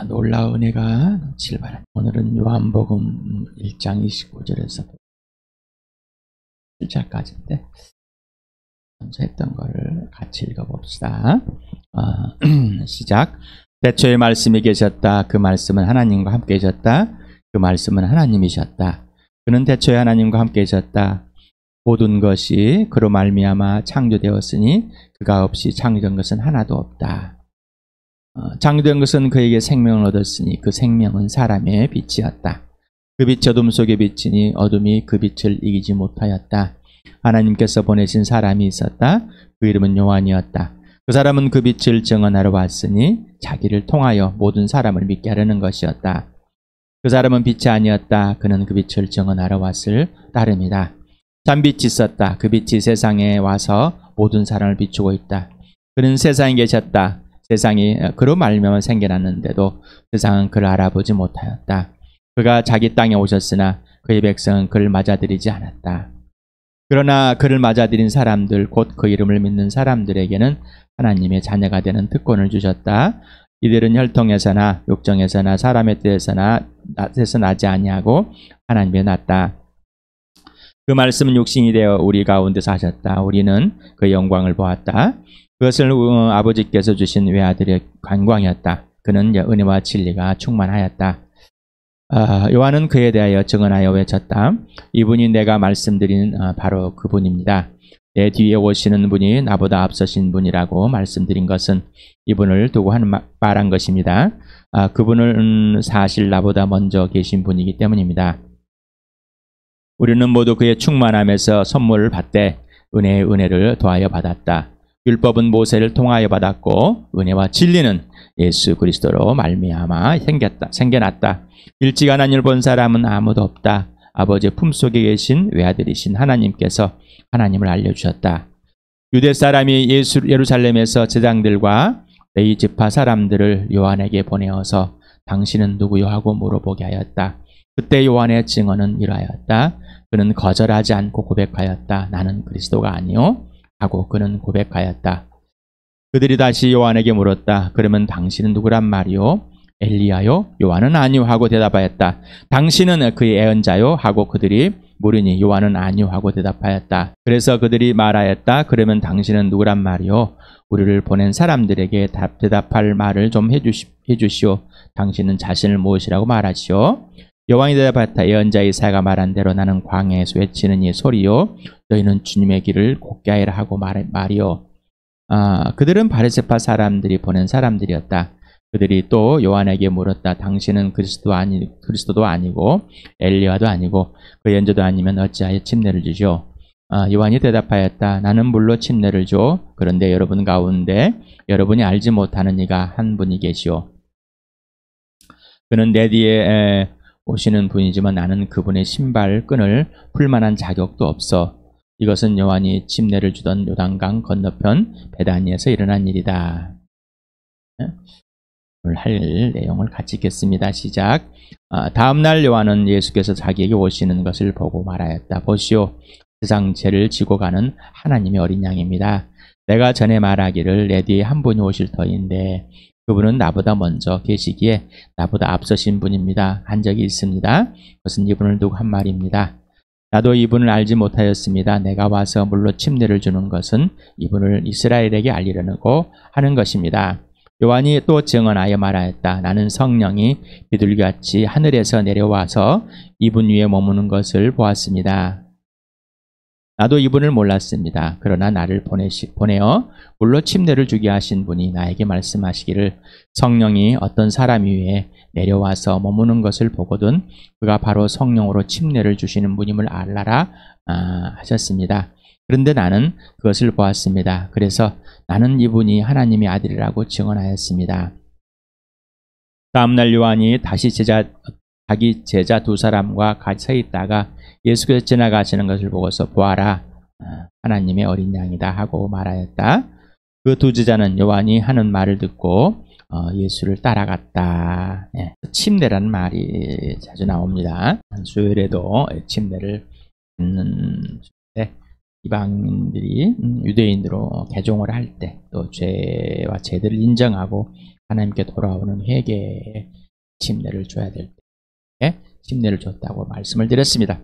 놀라운 은혜가 넘치길 바랍니다. 오늘은 요한복음 1장 29절에서 7절까지인데 먼저 했던 거를 같이 읽어봅시다. 시작. 태초에 말씀이 계셨다. 그 말씀은 하나님과 함께 계셨다. 그 말씀은 하나님이셨다. 그는 태초에 하나님과 함께 계셨다. 모든 것이 그로 말미암아 창조되었으니 그가 없이 창조된 것은 하나도 없다. 창조된 것은 그에게 생명을 얻었으니 그 생명은 사람의 빛이었다. 그 빛이 어둠 속에 비치니 어둠이 그 빛을 이기지 못하였다. 하나님께서 보내신 사람이 있었다. 그 이름은 요한이었다. 그 사람은 그 빛을 증언하러 왔으니 자기를 통하여 모든 사람을 믿게 하려는 것이었다. 그 사람은 빛이 아니었다. 그는 그 빛을 증언하러 왔을 따름이다. 참 빛이 있었다. 그 빛이 세상에 와서 모든 사람을 비추고 있다. 그는 세상에 계셨다. 세상이 그로 말미암아 생겨났는데도 세상은 그를 알아보지 못하였다. 그가 자기 땅에 오셨으나 그의 백성은 그를 맞아들이지 않았다. 그러나 그를 맞아들인 사람들 곧 그 이름을 믿는 사람들에게는 하나님의 자녀가 되는 특권을 주셨다. 이들은 혈통에서나 육정에서나 사람의 뜻에서 나지 아니하고 하나님의 났다. 그 말씀은 육신이 되어 우리 가운데 사셨다. 우리는 그 영광을 보았다. 그것을 아버지께서 주신 외아들의 관광이었다. 그는 은혜와 진리가 충만하였다. 요한은 그에 대하여 증언하여 외쳤다. 이분이 내가 말씀드린 바로 그분입니다. 내 뒤에 오시는 분이 나보다 앞서신 분이라고 말씀드린 것은 이분을 두고 말한 것입니다. 그분은 사실 나보다 먼저 계신 분이기 때문입니다. 우리는 모두 그의 충만함에서 선물을 받되 은혜의 은혜를 더하여 받았다. 율법은 모세를 통하여 받았고 은혜와 진리는 예수 그리스도로 말미암아 생겨났다. 일찍 하나님을 본 사람은 아무도 없다. 아버지의 품속에 계신 외아들이신 하나님께서 하나님을 알려주셨다. 유대 사람이 예루살렘에서 제장들과 레위 지파 사람들을 요한에게 보내어서 당신은 누구요 하고 물어보게 하였다. 그때 요한의 증언은 이러하였다. 그는 거절하지 않고 고백하였다. 나는 그리스도가 아니요 하고 그는 고백하였다. 그들이 다시 요한에게 물었다. 그러면 당신은 누구란 말이요? 엘리야요? 요한은 아니요 하고 대답하였다. 당신은 그의 애언자요? 하고 그들이 물으니 요한은 아니요 하고 대답하였다. 그래서 그들이 말하였다. 그러면 당신은 누구란 말이요? 우리를 보낸 사람들에게 대답할 말을 좀 해주시오. 당신은 자신을 무엇이라고 말하시오? 요한이 대답하였다. 예언자 이사야가 말한 대로 나는 광야에서 외치는 이 소리요 너희는 주님의 길을 곱게 하리라 하고 말이요. 그들은 바리새파 사람들이 보낸 사람들이었다. 그들이 또 요한에게 물었다. 당신은 그리스도도 아니고 엘리야도 아니고 그 연저도 아니면 어찌하여 침례를 주죠? 요한이 대답하였다. 나는 물로 침례를 줘. 그런데 여러분 가운데 여러분이 알지 못하는 이가 한 분이 계시오. 그는 내 뒤에 오시는 분이지만 나는 그분의 신발끈을 풀 만한 자격도 없어. 이것은 요한이 침례를 주던 요단강 건너편 베다니에서 일어난 일이다. 오늘 할 내용을 같이 읽겠습니다. 시작. 다음날 요한은 예수께서 자기에게 오시는 것을 보고 말하였다. 보시오. 세상 죄를 지고 가는 하나님의 어린 양입니다. 내가 전에 말하기를 내 뒤에 한 분이 오실 터인데 그분은 나보다 먼저 계시기에 나보다 앞서신 분입니다. 한 적이 있습니다. 그것은 이분을 두고 한 말입니다. 나도 이분을 알지 못하였습니다. 내가 와서 물로 침례를 주는 것은 이분을 이스라엘에게 알리려고 하는 것입니다. 요한이 또 증언하여 말하였다. 나는 성령이 비둘기같이 하늘에서 내려와서 이분 위에 머무는 것을 보았습니다. 나도 이분을 몰랐습니다. 그러나 나를 보내어 물로 침례를 주게 하신 분이 나에게 말씀하시기를 성령이 어떤 사람 위에 내려와서 머무는 것을 보거든 그가 바로 성령으로 침례를 주시는 분임을 알라라 하셨습니다. 그런데 나는 그것을 보았습니다. 그래서 나는 이분이 하나님의 아들이라고 증언하였습니다. 다음날 요한이 다시 자기 제자 두 사람과 같이 서 있다가 예수께서 지나가시는 것을 보고서 보아라 하나님의 어린 양이다 하고 말하였다. 그 두 제자는 요한이 하는 말을 듣고 예수를 따라갔다. 침례라는 말이 자주 나옵니다. 수요일에도 침례를 받는 이방인들이 유대인으로 개종을 할 때 또 죄와 죄들을 인정하고 하나님께 돌아오는 회개에 침례를 줘야 될 때 침례를 줬다고 말씀을 드렸습니다.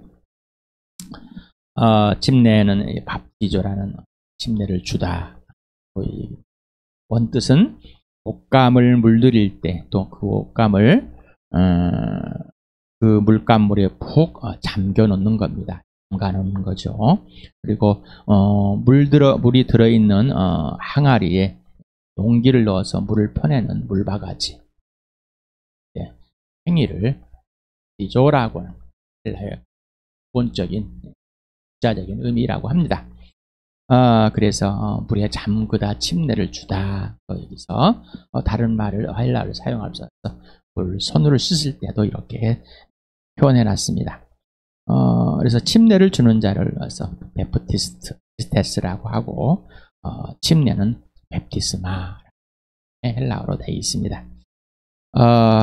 침례는 밥기조라는 침례를 주다. 원뜻은 옷감을 물들일 때 또 그 옷감을 그 물감물에 푹 잠겨 놓는 겁니다. 잠가 놓는 거죠. 그리고 물이 들어있는 항아리에 용기를 넣어서 물을 퍼내는 물바가지 행위를 기조라고 하는 기본적인 자적인 의미라고 합니다. 그래서 물에 잠그다 침례를 주다. 여기서 다른 말을 헬라어를 사용할 수 없어 손으로 씻을 때도 이렇게 표현해 놨습니다. 그래서 침례를 주는 자를 써서 베프티스테스라고 하고 침례는 베프티스마 헬라어로 되어 있습니다.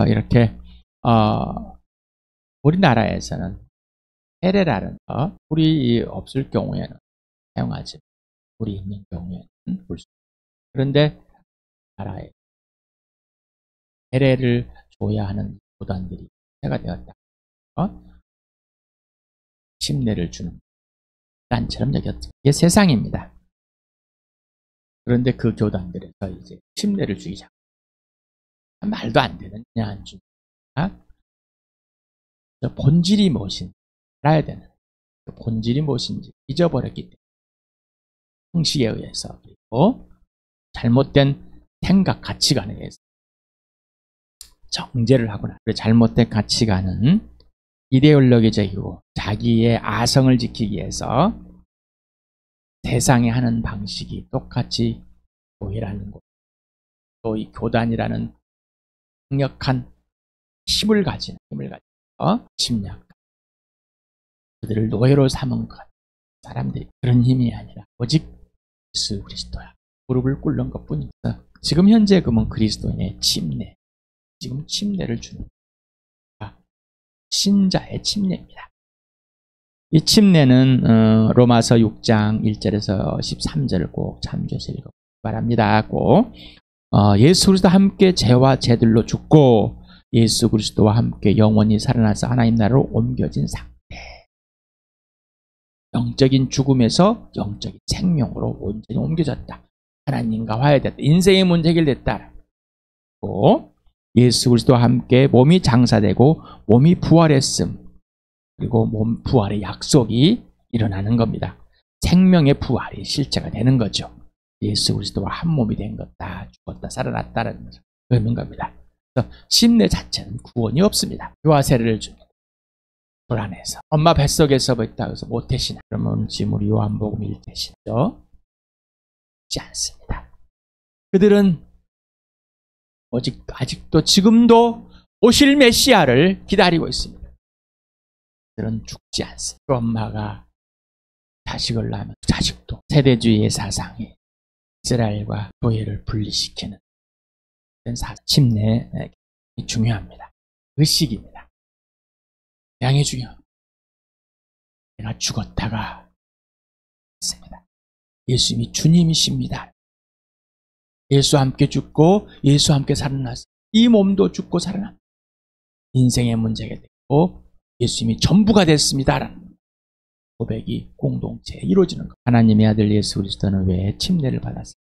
이렇게 우리나라에서는 세례라는 물이 없을 경우에는 사용하지 물이 있는 경우에는 그런데 나라에 세례를 줘야 하는 교단들이 해가 되었다. 침례를 주는 단처럼 여겼죠. 이게 세상입니다. 그런데 그 교단들에서 이제 침례를 주기 시작. 말도 안 되는 그냥 안 줍니다. 본질이 무엇인지 알아야 되는 그 본질이 무엇인지 잊어버렸기 때문에 형식에 의해서 그리고 잘못된 생각 가치관에 의해서 정죄를 하거나 잘못된 가치관은 이데올로기적이고 자기의 아성을 지키기 위해서 세상에 하는 방식이 똑같이 교회라는 것, 또 이 교단이라는 강력한 힘을 가진 침략, 그들을 노예로 삼은 것 사람들이 그런 힘이 아니라 오직 예수 그리스도야 무릎을 꿇는 것뿐이다. 지금 현재 그는 그리스도인의 침례, 지금 침례를 주는 신자의 침례입니다. 이 침례는 로마서 6장 1절에서 13절을 꼭 참조해서 읽어보기 바랍니다. 꼭 예수 그리스도와 함께 죄와 죄들로 죽고 예수 그리스도와 함께 영원히 살아나서 하나님 나라로 옮겨진 상태. 영적인 죽음에서 영적인 생명으로 온전히 옮겨졌다. 하나님과 화해됐다. 인생의 문제 해결됐다. 예수 그리스도와 함께 몸이 장사되고 몸이 부활했음. 그리고 몸 부활의 약속이 일어나는 겁니다. 생명의 부활이 실체가 되는 거죠. 예수 그리스도와 한 몸이 된 것다. 죽었다 살아났다는 그런 겁니다. 그래서 침례 자체는 구원이 없습니다. 유아 세례를 줍니다. 불안해서 엄마 뱃속에서 있다 해서 모태신앙 그러면 지금 우리 요한복음 1태신죠. 그렇지 않습니다. 그들은 아직도 지금도 오실 메시아를 기다리고 있습니다. 그들은 죽지 않습니다. 그 엄마가 자식을 낳으면 자식도 세대주의의 사상이 이스라엘과 교회를 분리시키는 침례 중요합니다. 의식입니다. 양이 중요합니다. 내가 죽었다가 있습니다. 예수님이 주님이십니다. 예수와 함께 죽고 예수와 함께 살아났습니다. 이 몸도 죽고 살아납니다. 인생의 문제가 되고 예수님이 전부가 됐습니다라는 고백이 공동체에 이루어지는 것. 하나님의 아들 예수 그리스도는 왜 침례를 받았을까?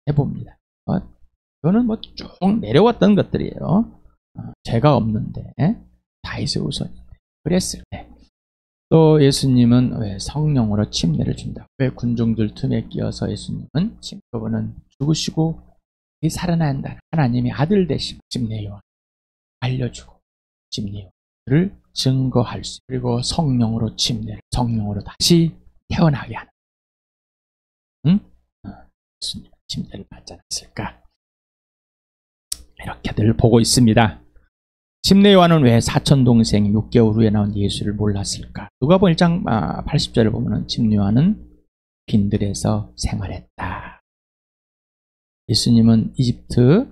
해봅니다. 이거는 쭉 내려왔던 것들이에요. 죄가 없는데 다윗의 후손인데 그랬을 때 또 예수님은 왜 성령으로 침례를 준다? 왜 군중들 틈에 끼어서 예수님은 그분은 죽으시고 살아난다. 하나님의 아들 되심 침례요한 알려주고 침례요한을 증거할 수 그리고 성령으로 침례를 성령으로 다시 태어나게 하는 예수님 침례를 받지 않았을까? 이렇게들 보고 있습니다. 침례 요한은 왜 사촌 동생이 6개월 후에 나온 예수를 몰랐을까? 누가복음 1장 80절을 보면 침례 요한은 빈들에서 생활했다. 예수님은 이집트로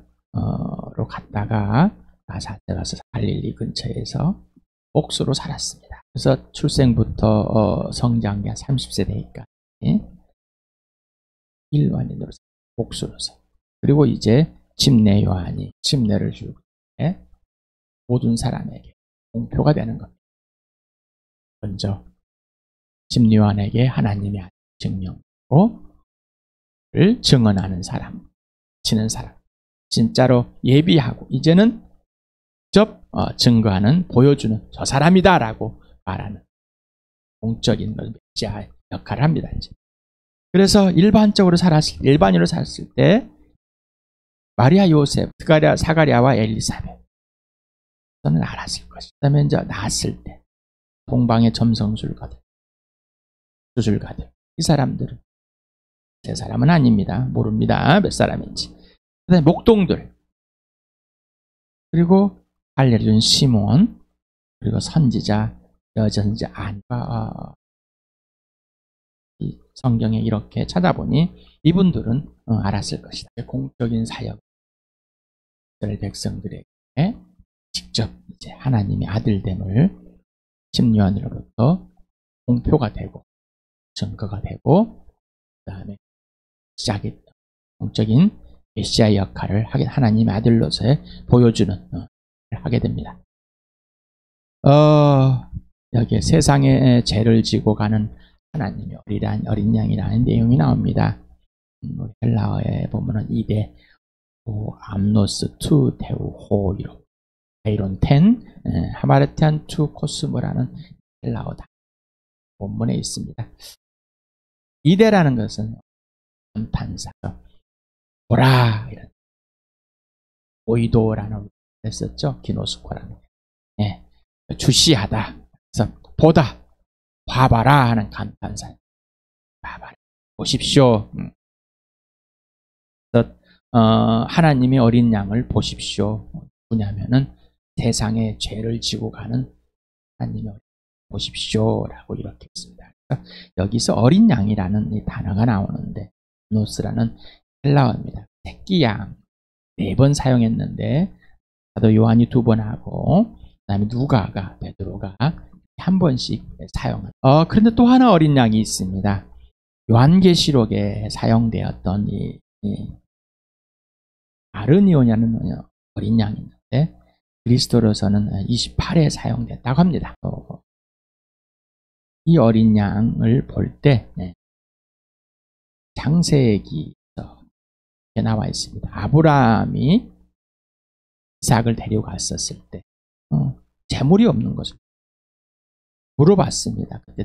갔다가 나사렛에 가서 갈릴리 근처에서 옥수로 살았습니다. 그래서 출생부터 성장기 한 30세 되니까 일반인으로 옥수로서 그리고 이제 침례 요한이 침례를 주고 모든 사람에게 공표가 되는 겁니다. 먼저 침례 요한에게 하나님의 증명으로 증언하는 사람, 치는 사람, 진짜로 예비하고 이제는 직접 증거하는, 보여주는 저 사람이다라고 말하는 공적인 메시아 역할을 합니다. 이제. 그래서 일반인으로 살았을 때 마리아, 요셉, 사가랴와 엘리사벳 저는 알았을 것이다. 그다음에 이제 낳았을 때 동방의 점성술가들, 수술가들, 이 사람들은 세 사람은 아닙니다. 모릅니다. 몇 사람인지. 그다음에 목동들, 그리고 알려준 시몬, 그리고 선지자, 여전자 안과 이 성경에 이렇게 찾아보니 이분들은 알았을 것이다. 공적인 사역을 백성들에게 직접 이제 하나님의 아들됨을 침례요한으로부터 공표가 되고 증거가 되고 그다음에 시작했던 공적인 메시아 역할을 하나님의 아들로서의 보여주는 하게 됩니다. 여기에 세상의 죄를 지고 가는 하나님의 어린 양이라는 내용이 나옵니다. 헬라어에 보면은 이데 암노스 투 데우호 아이론 텐 하마르티안 투 코스모라는 헬라어다. 본문에 있습니다. 이데라는 것은 판사, 보라 이런 오이도라는 했었죠. 기노스코라는 주시하다. 그래서 보다, 봐봐라 하는 감탄사. 봐봐라, 보십시오. 그래서 하나님의 어린 양을 보십시오. 뭐냐면은 세상의 죄를 지고 가는 하나님의 어린 양 보십시오라고 이렇게 했습니다. 그러니까 여기서 어린 양이라는 이 단어가 나오는데 노스라는 헬라어입니다. 새끼 양 4번 사용했는데 사도 요한이 2번 하고 그다음에 누가가 베드로가 한 번씩 사용한. 그런데 또 하나 어린 양이 있습니다. 요한계시록에 사용되었던 이 아르니오냐는 어린 양이 있는데 그리스도로서는 28회 사용됐다고 합니다. 이 어린 양을 볼 때 창세기에 나와 있습니다. 아브라함이 이삭을 데려갔었을 때 재물이 없는 거죠. 물어봤습니다. 그때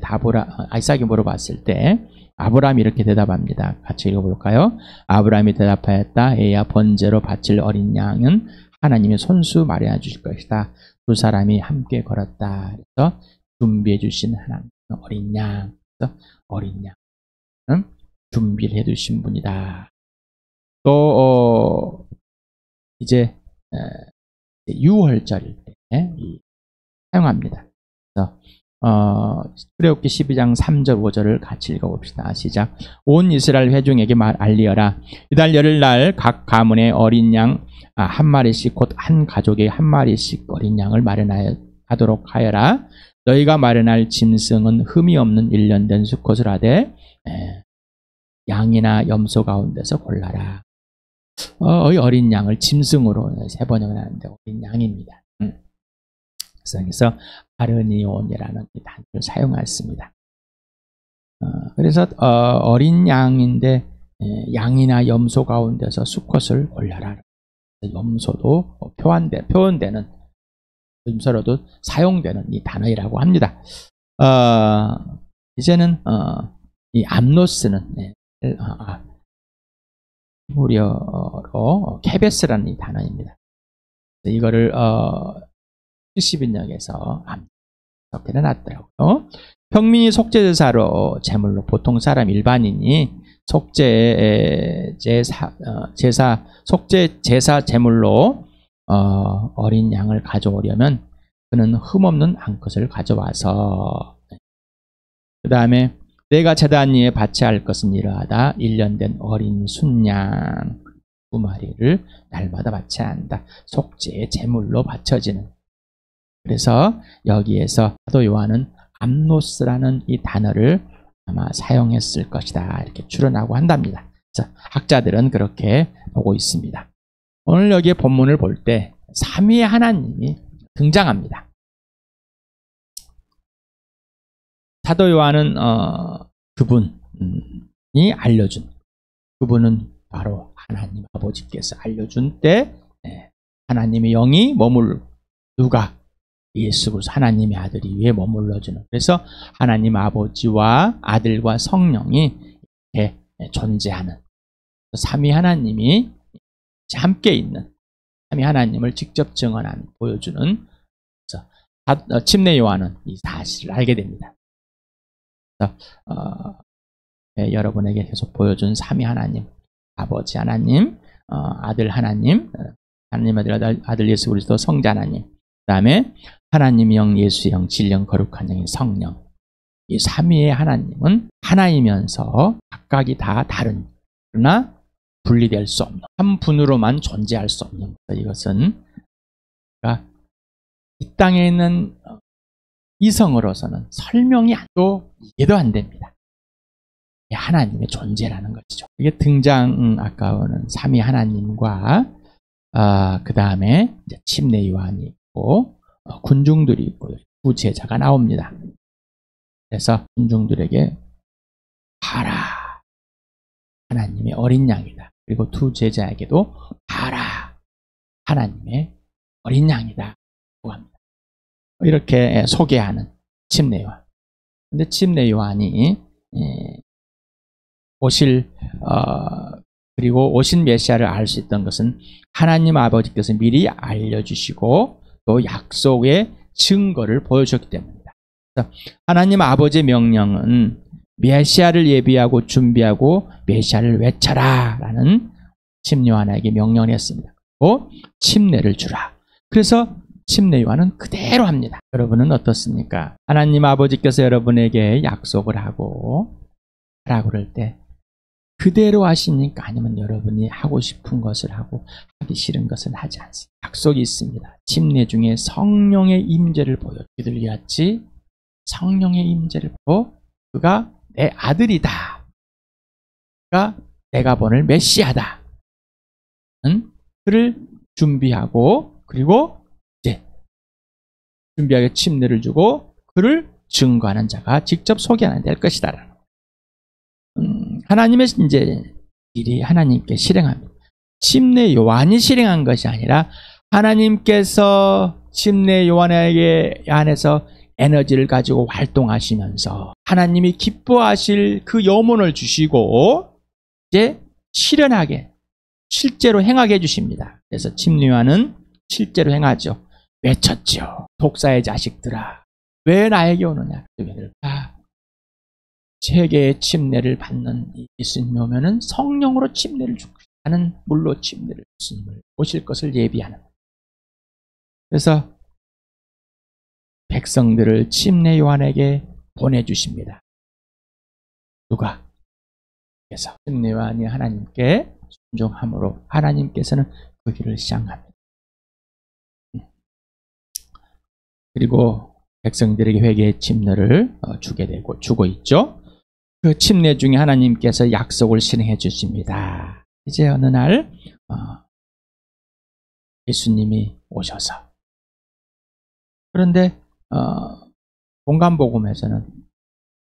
이삭이 물어봤을 때 아브라함이 이렇게 대답합니다. 같이 읽어볼까요? 아브라함이 대답하였다. 에야 번제로 바칠 어린 양은 하나님의 손수 마련해 주실 것이다. 두 사람이 함께 걸었다. 그래서 준비해 주신 하나님 어린 양, 어린 양은 준비를 해두신 분이다. 또 이제 유월절일 때 사용합니다. 그래서 출애굽기 12장 3절 5절을 같이 읽어봅시다. 시작. 온 이스라엘 회중에게 알리어라. 이달 열흘날 각 가문의 어린 양 한 마리씩 곧 한 가족에 한 마리씩 어린 양을 마련하도록 하여라. 너희가 마련할 짐승은 흠이 없는 1년 된 수컷을 하되 양이나 염소 가운데서 골라라. 어린 양을 짐승으로 3번역을 하는데 어린 양입니다. 그래서 아르니온이라는 단어를 사용했습니다. 그래서 어린 양인데 양이나 염소 가운데서 수컷을 골라라. 염소도 표현되는 염소로도 사용되는 이 단어이라고 합니다. 이제는 이 암노스는 히브리어로 케베스라는 이 단어입니다. 이거를 70인역에서 이렇게 해놨더라고요. 평민이 속죄제사로 제물로 보통 사람 일반인이 속죄제사 제물로 어린 양을 가져오려면 그는 흠없는 암컷을 가져와서 그 다음에 내가 제단 위에 바쳐야 할 것은 이러하다. 1년 된 어린 순양 2마리를 날마다 바쳐야 한다. 속죄의 제물로 바쳐지는. 그래서 여기에서 사도 요한은 암노스라는 이 단어를 아마 사용했을 것이다. 이렇게 추론하고 한답니다. 학자들은 그렇게 보고 있습니다. 오늘 여기에 본문을 볼 때 삼위의 하나님이 등장합니다. 사도 요한은 그분이 알려준, 그분은 바로 하나님 아버지께서 알려준 때 하나님의 영이 누가? 예수 그리스도 하나님의 아들이 위에 머물러주는, 그래서 하나님 아버지와 아들과 성령이 이렇게 존재하는 삼위 하나님이 함께 있는, 삼위 하나님을 직접 보여주는, 침례 요한은 이 사실을 알게 됩니다. 여러분에게 계속 보여준 삼위 하나님, 아버지 하나님, 아들 하나님, 하나님 아들 예수 그리스도 성자 하나님, 그 다음에 하나님 영, 예수 영, 진령, 거룩한 영의 성령, 이 삼위의 하나님은 하나이면서 각각이 다 다른, 그러나 분리될 수 없는, 한 분으로만 존재할 수 없는, 이것은 이 땅에 있는 이성으로서는 설명이 이해도 안 됩니다. 하나님의 존재라는 것이죠. 이게 아까는 삼위 하나님과 그 다음에 침례 요한이 있고 군중들이 있고 두 제자가 나옵니다. 그래서 군중들에게 봐라, 하나님의 어린 양이다. 그리고 두 제자에게도 봐라, 하나님의 어린 양이다 라고 합니다. 이렇게 소개하는 침례 요한. 근데 침례 요한이 그리고 오신 메시아를 알 수 있던 것은 하나님 아버지께서 미리 알려주시고 또 약속의 증거를 보여주셨기 때문입니다. 하나님 아버지의 명령은 메시아를 예비하고 준비하고 메시아를 외쳐라 라는 침례 요한에게 명령을 했습니다. 그리고 침례를 주라. 그래서 침례 요한은 그대로 합니다. 여러분은 어떻습니까? 하나님 아버지께서 여러분에게 약속을 하고 하라고 그럴 때 그대로 하십니까? 아니면 여러분이 하고 싶은 것을 하고 하기 싫은 것은 하지 않습니다. 약속이 있습니다. 침례 중에 성령의 임재를 보여. 이들 같이 성령의 임재를 보고 그가 내 아들이다, 그가 내가 보낼 메시아다, 그를 준비하고 그리고 이제 준비하게 침례를 주고 그를 증거하는 자가 직접 소개하는 될 것이다. 하나님의 이제 일이 하나님께 실행합니다. 침례 요한이 실행한 것이 아니라 하나님께서 침례 요한에게 안에서 에너지를 가지고 활동하시면서 하나님이 기뻐하실 그 염원을 주시고 이제 실현하게, 실제로 행하게 해주십니다. 그래서 침례 요한은 실제로 행하죠. 외쳤죠. 독사의 자식들아, 왜 나에게 오느냐? 세계의 침례를 받는 예수님이 오면은 성령으로 침례를 주고 나는 물로 침례를 예수님을 오실 것을 예비하는. 그래서 백성들을 침례 요한에게 보내주십니다. 누가? 그래서 침례 요한이 하나님께 순종함으로 하나님께서는 그 길을 시작합니다. 그리고 백성들에게 회개의 침례를 주고 있죠. 그 침례 중에 하나님께서 약속을 실행해 주십니다. 이제 어느 날 예수님이 오셔서, 그런데 공간복음에서는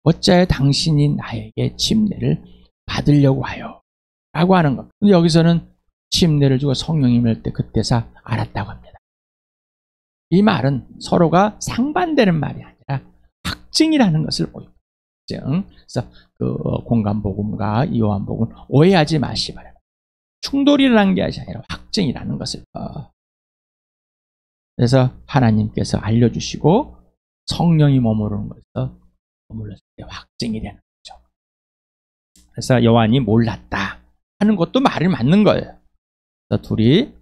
어찌하여 당신이 나에게 침례를 받으려고 하여 라고 하는 것. 근데 여기서는 침례를 주고 성령님을 그때서 알았다고 합니다. 이 말은 서로가 상반되는 말이 아니라 확증이라는 것을 보입니다. 그래서 그 공간복음과 요한복음 오해하지 마시기 바랍니다. 충돌이라는 게 아니라 확증이라는 것을. 그래서 하나님께서 알려주시고 성령이 머무르는 것에서 머물렀을 때 확증이 되는 거죠. 그래서 요한이 몰랐다 하는 것도 말이 맞는 거예요. 그래서 둘이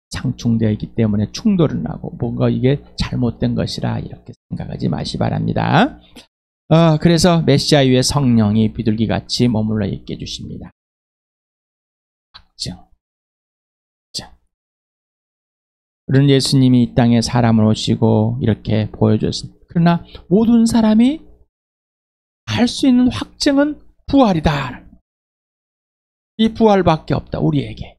상충되어 있기 때문에 충돌은 나고 뭔가 이게 잘못된 것이라 이렇게 생각하지 마시기 바랍니다. 그래서 메시아 위에 성령이 비둘기같이 머물러 있게 해주십니다. 확증. 그런 예수님이 이 땅에 사람을 오시고 이렇게 보여줬습니다. 그러나 모든 사람이 할 수 있는 확증은 부활이다. 이 부활밖에 없다. 우리에게.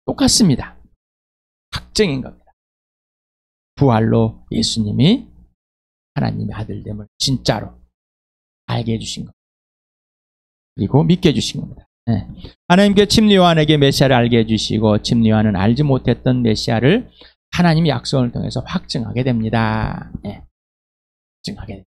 똑같습니다. 확증인 겁니다. 부활로 예수님이 하나님의 아들됨을 진짜로 알게 해주신 겁니다. 그리고 믿게 해주신 겁니다. 네. 하나님께 침례요한에게 메시아를 알게 해주시고 침례요한은 알지 못했던 메시아를 하나님의 약속을 통해서 확증하게 됩니다. 네. 확증하게 됩니다.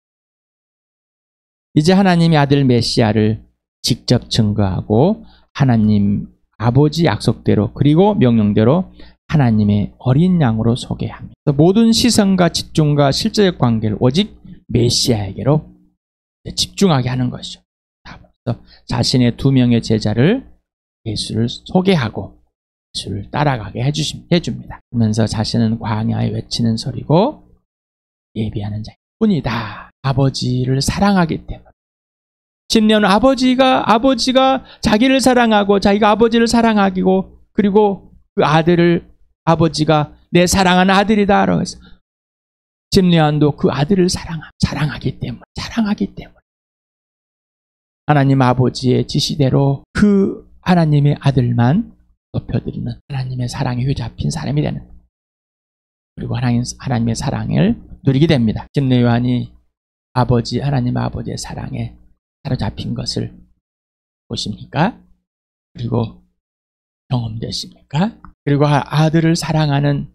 이제 하나님의 아들 메시아를 직접 증거하고 하나님 아버지 약속대로 그리고 명령대로 하나님의 어린 양으로 소개합니다. 모든 시선과 집중과 실제적 관계를 오직 메시아에게로 집중하게 하는 것이죠. 자신의 2명의 제자를 예수를 소개하고 예수를 따라가게 해줍니다. 그러면서 자신은 광야에 외치는 소리고 예비하는 자일 뿐이다. 아버지를 사랑하기 때문에. 침례는 아버지가 자기를 사랑하고 자기가 아버지를 사랑하고 그리고 그 아들을 아버지가 내 사랑하는 아들이다. 그래서 침례요한도 그 아들을 사랑하기 때문에 하나님 아버지의 지시대로 그 하나님의 아들만 높여드리는 하나님의 사랑에 휘잡힌 사람이 되는 그리고 하나님의 사랑을 누리게 됩니다. 침례요한이 하나님 아버지의 사랑에 사로잡힌 것을 보십니까? 그리고 경험되십니까? 그리고 아들을 사랑하는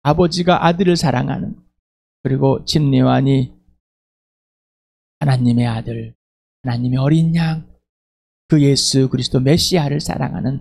아버지가 아들을 사랑하는 그리고 침례요한이 하나님의 아들 하나님의 어린 양 그 예수 그리스도 메시아를 사랑하는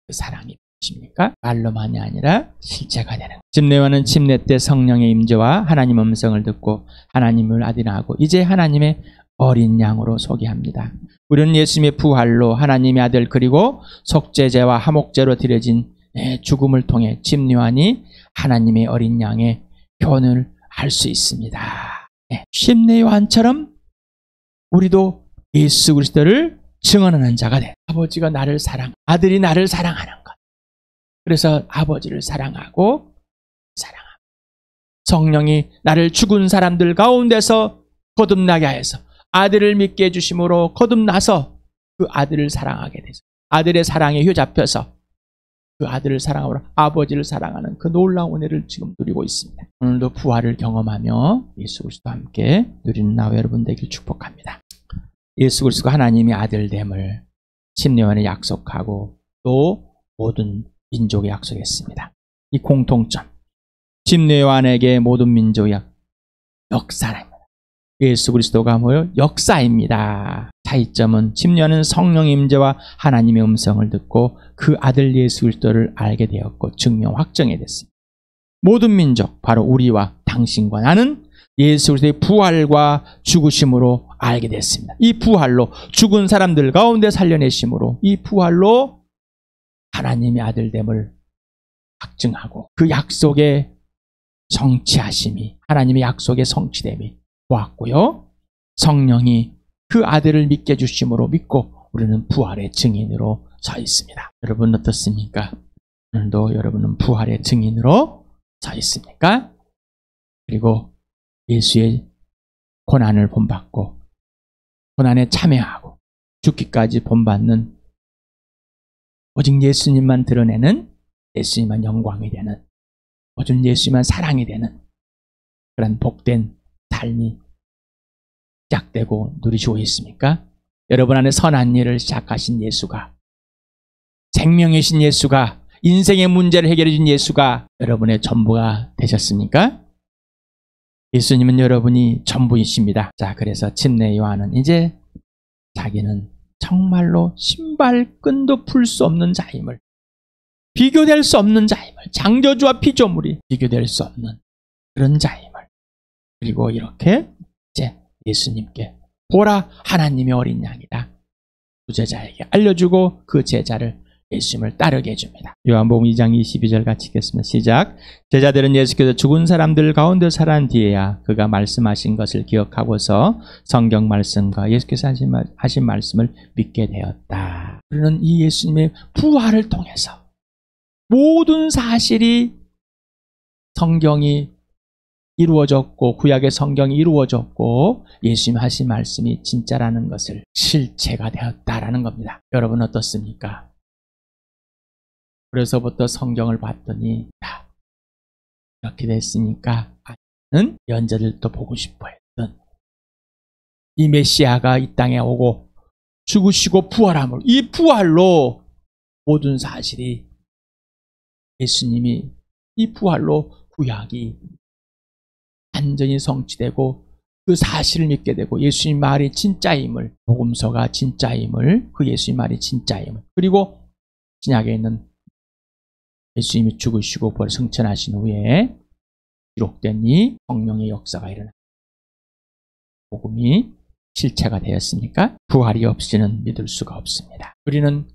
그 사랑이 무엇입니까? 말로만이 아니라 실제가 되는 침례요한은 침례 때 성령의 임재와 하나님 음성을 듣고 하나님을 아들하고 이제 하나님의 어린 양으로 소개합니다. 우리는 예수님의 부활로 하나님의 아들 그리고 속죄제와 화목제로 드려진 죽음을 통해 침례요한이 하나님의 어린 양의 교훈을 알 수 있습니다. 침례요한처럼 우리도 예수 그리스도를 증언하는 자가 돼. 아버지가 나를 아들이 나를 사랑하는 것. 그래서 아버지를 사랑하고 성령이 나를 죽은 사람들 가운데서 거듭나게 하여서 아들을 믿게 해주심으로 거듭나서 그 아들을 사랑하게 돼서 아들의 사랑에 휘잡혀서 그 아들을 사랑하고 아버지를 사랑하는 그 놀라운 은혜를 지금 누리고 있습니다. 오늘도 부활을 경험하며 예수 그리스도와 함께 누리는 나와 여러분 되길 축복합니다. 예수 그리스도가 하나님의 아들됨을 침례요한에 약속하고 또 모든 민족에 약속했습니다. 이 공통점. 침례요한에게 모든 민족이 역사입니다. 예수 그리스도가 뭐요? 역사입니다. 차이점은 침례요한은 성령의 임재와 하나님의 음성을 듣고 그 아들 예수 그리스도를 알게 되었고 증명 확정이 됐습니다. 모든 민족, 바로 우리와 당신과 나는 예수 그리스도의 부활과 죽으심으로 알게 됐습니다. 이 부활로 죽은 사람들 가운데 살려내심으로 이 부활로 하나님의 아들됨을 확증하고 그 약속의 성취하심이 하나님의 약속의 성취됨이 보았고요. 성령이 그 아들을 믿게 해주심으로 믿고 우리는 부활의 증인으로 서 있습니다. 여러분 어떻습니까? 오늘도 여러분은 부활의 증인으로 서 있습니까? 그리고 예수의 고난을 본받고 고난에 참여하고 죽기까지 본받는 오직 예수님만 드러내는 예수님만 영광이 되는 오직 예수님만 사랑이 되는 그런 복된 삶이 시작되고 누리시고 있습니까? 여러분 안에 선한 일을 시작하신 예수가 생명이신 예수가 인생의 문제를 해결해 준 예수가 여러분의 전부가 되셨습니까? 예수님은 여러분이 전부이십니다. 자, 그래서 침례요한은 이제 자기는 정말로 신발끈도 풀 수 없는 자임을 비교될 수 없는 자임을 창조주와 피조물이 비교될 수 없는 그런 자임을 그리고 이렇게 이제 예수님께 보라 하나님의 어린 양이다. 두 제자에게 알려주고 그 제자를 예수님을 따르게 해줍니다. 요한복음 2장 22절 같이 읽겠습니다. 시작. 제자들은 예수께서 죽은 사람들 가운데 살아난 뒤에야 그가 말씀하신 것을 기억하고서 성경 말씀과 예수께서 하신 말씀을 믿게 되었다. 우리는 이 예수님의 부활을 통해서 모든 사실이 성경이 이루어졌고 구약의 성경이 이루어졌고 예수님 하신 말씀이 진짜라는 것을 실체가 되었다라는 겁니다. 여러분 어떻습니까? 그래서부터 성경을 봤더니 다 이렇게 됐으니까 아니면 연자들도 보고 싶어 했던 이 메시아가 이 땅에 오고 죽으시고 부활함을 이 부활로 모든 사실이 예수님이 이 부활로 구약이 완전히 성취되고 그 사실을 믿게 되고 예수님 말이 진짜임을 복음서가 진짜임을 그 예수님 말이 진짜임을 그리고 신약에 있는 예수님이 죽으시고 부활 승천하신 후에 기록된 이 성령의 역사가 일어나 복음이 실체가 되었으니까 부활이 없이는 믿을 수가 없습니다. 우리는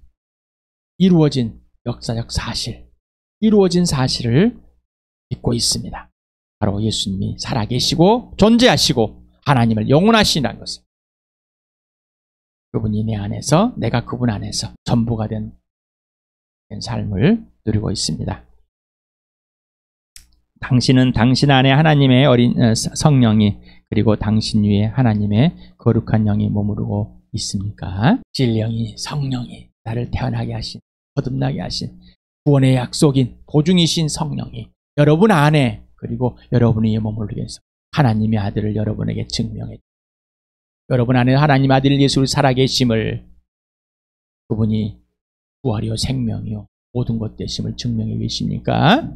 이루어진 역사적 사실, 이루어진 사실을 믿고 있습니다. 바로 예수님이 살아계시고 존재하시고 하나님을 영원하시라는 것을 그분이 내 안에서 내가 그분 안에서 전부가 된 삶을 누리고 있습니다. 당신은 당신 안에 하나님의 어린 성령이 그리고 당신 위에 하나님의 거룩한 영이 머무르고 있습니까? 진령이 성령이 나를 태어나게 하신 거듭나게 하신 구원의 약속인 보증이신 성령이 여러분 안에 그리고 여러분이 머물게 해서 하나님의 아들을 여러분에게 증명해 여러분 안에 하나님 아들 예수를 살아계심을 그분이 부활이요 생명이요 모든 것 되심을 증명해 계십니까?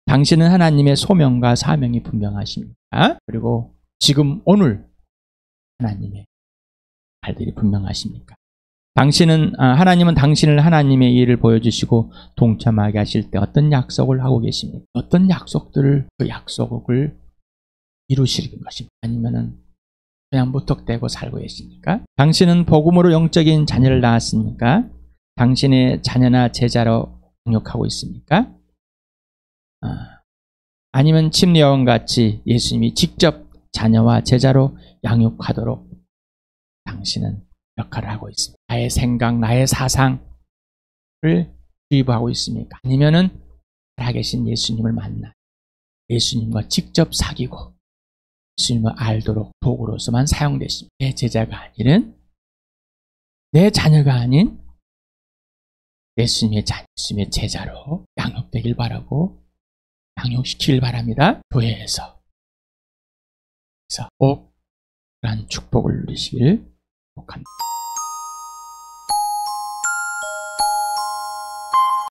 당신은 하나님의 소명과 사명이 분명하십니까? 그리고 지금 오늘 하나님의 발들이 분명하십니까? 하나님은 당신을 하나님의 일을 보여주시고 동참하게 하실 때 어떤 약속을 하고 계십니까? 어떤 약속들을 그 약속을 이루시는 것입니까? 아니면은 그냥 무턱대고 살고 계십니까? 당신은 복음으로 영적인 자녀를 낳았습니까? 당신의 자녀나 제자로 양육하고 있습니까? 아니면 침례와 같이 예수님이 직접 자녀와 제자로 양육하도록 당신은 역할을 하고 있습니다. 나의 생각, 나의 사상을 주입하고 있습니까? 아니면은 살아계신 예수님을 만나 예수님과 직접 사귀고 예수님을 알도록 도구로서만 사용되십니다. 내 제자가 아니는 내 자녀가 아닌 예수님의 자녀, 예수님의 제자로 양육되길 바라고 양육시키길 바랍니다. 교회에서 꼭 그런 축복을 누리시길 축복합니다.